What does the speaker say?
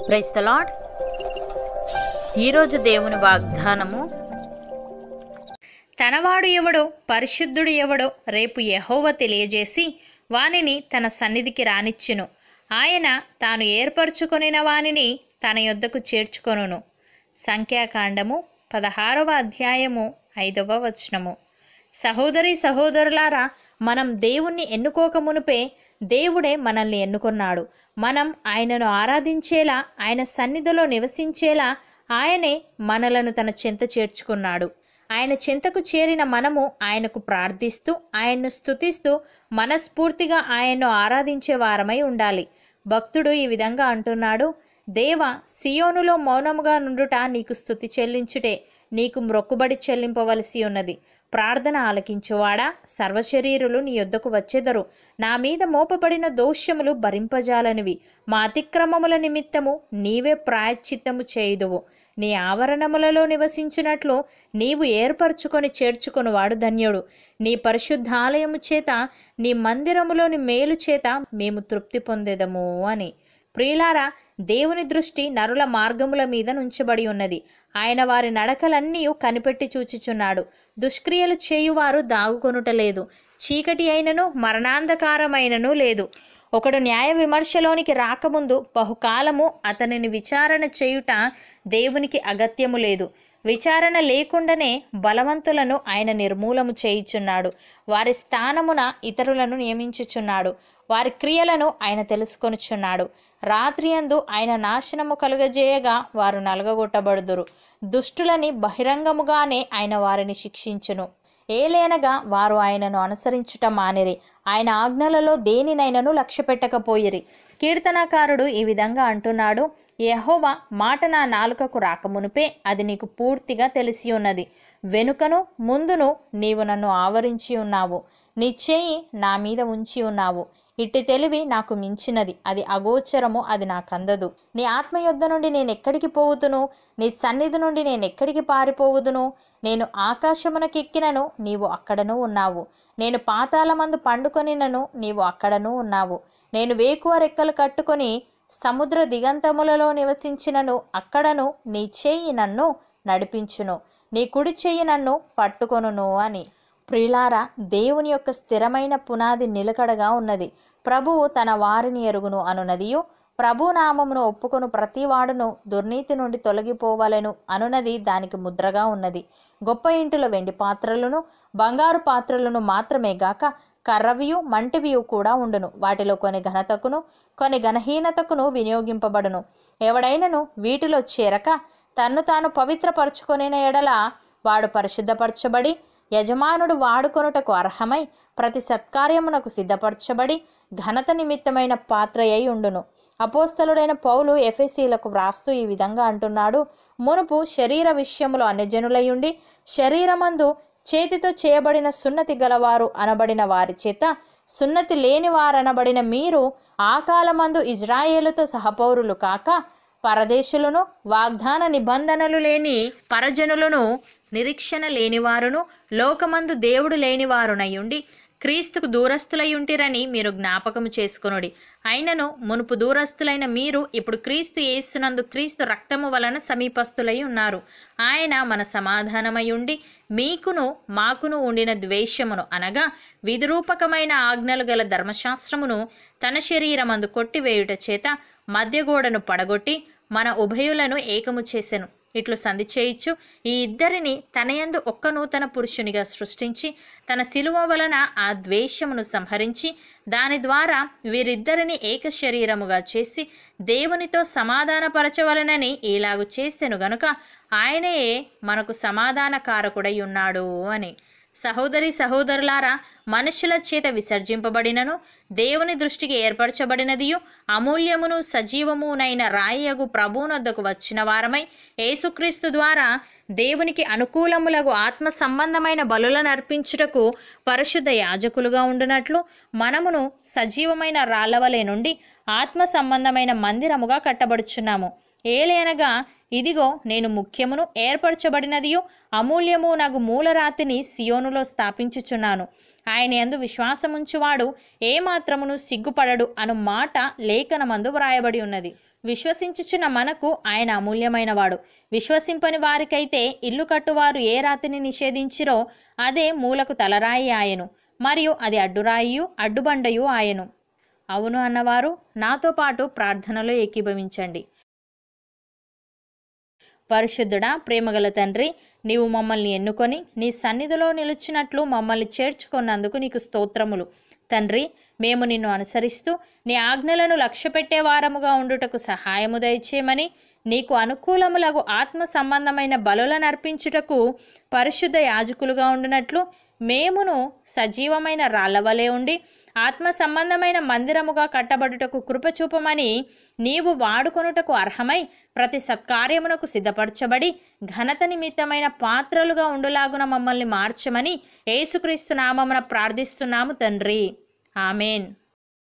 Praise the lord. ఈరోజు దేవుని వాగ్దానము, తనవాడు ఎవడో పరిశుద్ధుడు ఎవడో రేపు యెహోవా తెలియజేసి వానిని తన సన్నిధికి రానిచ్చును. ఆయన తాను ఏర్పరచుకొనిన వానిని తన యొద్దకు చేర్చుకొనును. సంఖ్యాకాండము 16వ అధ్యాయము 5వ వచనము. సహోదరి సహోదరులారా, మనం దేవుణ్ణి ఎన్నుకోక మునుపే దేవుడే మనల్ని ఎన్నుకున్నాడు. మనం ఆయనను ఆరాధించేలా, ఆయన సన్నిధిలో నివసించేలా ఆయనే మనలను తన చెంత చేర్చుకున్నాడు. ఆయన చెంతకు చేరిన మనము ఆయనకు ప్రార్థిస్తూ, ఆయన్ను స్తుతిస్తూ మనస్ఫూర్తిగా ఆయన్ను ఆరాధించే వారమై ఉండాలి. భక్తుడు ఈ విధంగా అంటున్నాడు: దేవా, సియోనులో మౌనముగా నుండుట నీకు స్తుతి చెల్లించుటే, నీకు మ్రొక్కుబడి చెల్లింపవలసి ఉన్నది. ప్రార్థన ఆలకించువాడా, సర్వశరీరులు నీ యొద్దకు వచ్చెదరు. నా మీద మోపబడిన దోషములు భరింపజాలనివి. మా అతిక్రమముల నిమిత్తము నీవే ప్రాయశ్చిత్తము చేయుదువు. నీ ఆవరణములలో నివసించినట్లు నీవు ఏర్పరచుకొని చేర్చుకొనువాడు ధన్యుడు. నీ పరిశుద్ధాలయము చేత, నీ మందిరములోని మేలు చేత మేము తృప్తి పొందెదము అని. ప్రియులారా, దేవుని దృష్టి నరుల మార్గముల మీద నుంచబడి ఉన్నది. ఆయన వారి నడకలన్నీ కనిపెట్టి చూచుచున్నాడు. దుష్క్రియలు చేయువారు దాగుకొనుటలేదు. చీకటి అయినను మరణాంధకారమైనను లేదు. ఒకడు న్యాయ విమర్శలోనికి రాకముందు బహుకాలము అతనిని విచారణ చేయుట దేవునికి అగత్యము లేదు. విచారణ లేకుండానే బలవంతులను ఆయన నిర్మూలము చేయుచున్నాడు. వారి స్థానమున ఇతరులను నియమించుచున్నాడు. వారి క్రియలను ఆయన తెలుసుకొనుచున్నాడు. రాత్రియందు ఆయన నాశనము కలుగజేయగా వారు నలగగొట్టబడుదురు. దుష్టులని బహిరంగముగానే ఆయన వారిని శిక్షించును. ఏలేనగా వారు ఆయనను అనుసరించుట మానిరి. ఆయన ఆజ్ఞలలో దేనినైనను లక్ష్యపెట్టకపోయిరి. కీర్తనాకారుడు ఈ విధంగా అంటున్నాడు: యెహోవా మాట నా నాలుకకు రాకమునుపే అది నీకు పూర్తిగా తెలిసి ఉన్నది. వెనుకను ముందును నీవు నన్ను ఆవరించి ఉన్నావు. నీ చేయి నా మీద ఉంచి ఉన్నావు. ఇట్టి తెలివి నాకు మించినది, అది అగోచరము, అది నాకందదు. నీ ఆత్మ యొద్ద నుండి నేనెక్కడికి పోవుదును? నీ సన్నిధి నుండి నేనెక్కడికి పారిపోవుదును? నేను ఆకాశమునకెక్కినను నీవు అక్కడను ఉన్నావు. నేను పాతాళమందు పండుకొనినను నీవు అక్కడను ఉన్నావు. నేను వేకువ రెక్కలు కట్టుకొని సముద్ర దిగంతములలో నివసించినను అక్కడను నీ చేయి నన్ను నడిపించును, నీ కుడి చేయి నన్ను పట్టుకొనును అని. ప్రియులారా, దేవుని యొక్క స్థిరమైన పునాది నిలకడగా ఉన్నది. ప్రభువు తన వారిని ఎరుగును అనునదియు, ప్రభు నామమును ఒప్పుకొను ప్రతివాడును దుర్నీతి నుండి తొలగిపోవలెను అనునది దానికి ముద్రగా ఉన్నది. గొప్ప ఇంటిలో వెండి పాత్రలను బంగారు పాత్రలను మాత్రమే గాక కర్రవియు మంటివియు కూడా ఉండును. వాటిలో కొన్ని ఘనతకును కొన్ని ఘనహీనతకును వినియోగింపబడును. ఎవడైనను వీటిలో చేరక తన్ను తాను పవిత్రపరచుకొనిన ఎడల వాడు పరిశుద్ధపరచబడి యజమానుడు వాడుకొనుటకు అర్హమై ప్రతి సత్కార్యమునకు సిద్ధపరచబడి ఘనత నిమిత్తమైన పాత్ర అయి ఉండును. అపోస్తలుడైన పౌలు ఎఫెసీలకు వ్రాస్తూ ఈ విధంగా అంటున్నాడు: మునుపు శరీర విషయములో అన్యజనులయుండి శరీరమందు చేతితో చేయబడిన సున్నతి గలవారు అనబడిన వారి చేత సున్నతి లేని వారనబడిన మీరు ఆ కాలమందు ఇజ్రాయేలుతో సహపౌరులు కాక పరదేశులను, వాగ్దాన నిబంధనలు లేని పరజనులను, నిరీక్షణ లేనివారును, లోకమందు దేవుడు లేనివారునయుండి క్రీస్తుకు దూరస్తులయుంటిరని మీరు జ్ఞాపకము చేసుకొనుడి. అయినను మునుపు దూరస్తులైన మీరు ఇప్పుడు క్రీస్తు యేసునందు క్రీస్తు రక్తము వలన సమీపస్తులై ఉన్నారు. ఆయన మన సమాధానమయుండి మీకును మాకును ఉండిన ద్వేషమును అనగా విధిరూపకమైన ఆజ్ఞలు గల ధర్మశాస్త్రమును తన శరీరమందు కొట్టివేయుట చేత మధ్యగోడను పడగొట్టి మన ఉభయులను ఏకము చేసెను. ఇట్లు సంధి చేయిచు ఈ ఇద్దరిని తనయందు ఒక్క నూతన పురుషునిగా సృష్టించి తన శిలువ వలన ఆ ద్వేషమును సంహరించి దాని ద్వారా వీరిద్దరిని ఏక శరీరముగా చేసి దేవునితో సమాధానపరచవలనని ఇలాగు చేసెను గనుక ఆయనయే మనకు సమాధానకారకుడై ఉన్నాడు అని. సహోదరి సహోదరులారా, మనుషుల చేత విసర్జింపబడినను దేవుని దృష్టికి ఏర్పరచబడినదియు అమూల్యమును సజీవమునైన రాయగు ప్రభువునొద్దకు వచ్చిన వారమై యేసుక్రీస్తు ద్వారా దేవునికి అనుకూలములగు ఆత్మ సంబంధమైన బలులను అర్పించుటకు పరిశుద్ధ యాజకులుగా ఉండునట్లు మనమును సజీవమైన రాళ్లవలే నుండి ఆత్మ సంబంధమైన మందిరముగా కట్టబడుచున్నాము. ఏలేనగా ఇదిగో నేను ముఖ్యమును ఏర్పరచబడినదియు అమూల్యము నగు మూలరాతిని సియోనులో స్థాపించుచున్నాను. ఆయన యందు విశ్వాసముంచువాడు ఏమాత్రమును సిగ్గుపడడు అను మాట లేఖనమందు వ్రాయబడి ఉన్నది. విశ్వసించుచున్న మనకు ఆయన అమూల్యమైనవాడు. విశ్వసింపని వారికైతే ఇల్లు కట్టువారు ఏ రాతిని నిషేధించిరో అదే మూలకు తలరాయి ఆయను, మరియు అది అడ్డురాయియు అడ్డుబండయు ఆయను. అవును అన్నవారు నాతో పాటు ప్రార్థనలో ఏకీభవించండి. పరిశుద్ధుడా, ప్రేమగల తండ్రి, నీవు మమ్మల్ని ఎన్నుకొని నీ సన్నిధిలో నిలుచున్నట్లు మమ్మల్ని చేర్చుకున్నందుకు నీకు స్తోత్రములు. తండ్రి, మేము నిన్ను అనుసరిస్తూ నీ ఆజ్ఞలను లక్ష్యపెట్టే వారముగా ఉండుటకు సహాయము దయచేయమని, నీకు అనుకూలములగు ఆత్మ సంబంధమైన బలులను అర్పించుటకు పరిశుద్ధ యాజకులుగా ఉండునట్లు మేమును సజీవమైన రాళ్లవలే ఉండి ఆత్మ సంబంధమైన మందిరముగా కట్టబడుటకు కృపచూపమని నీవు వాడుకొనుటకు అర్హమై ప్రతి సత్కార్యమునకు సిద్ధపరచబడి ఘనత నిమిత్తమైన పాత్రలుగా ఉండులాగున మమ్మల్ని మార్చమని యేసుక్రీస్తు నామమున ప్రార్థిస్తున్నాము తండ్రి. ఆమెన్.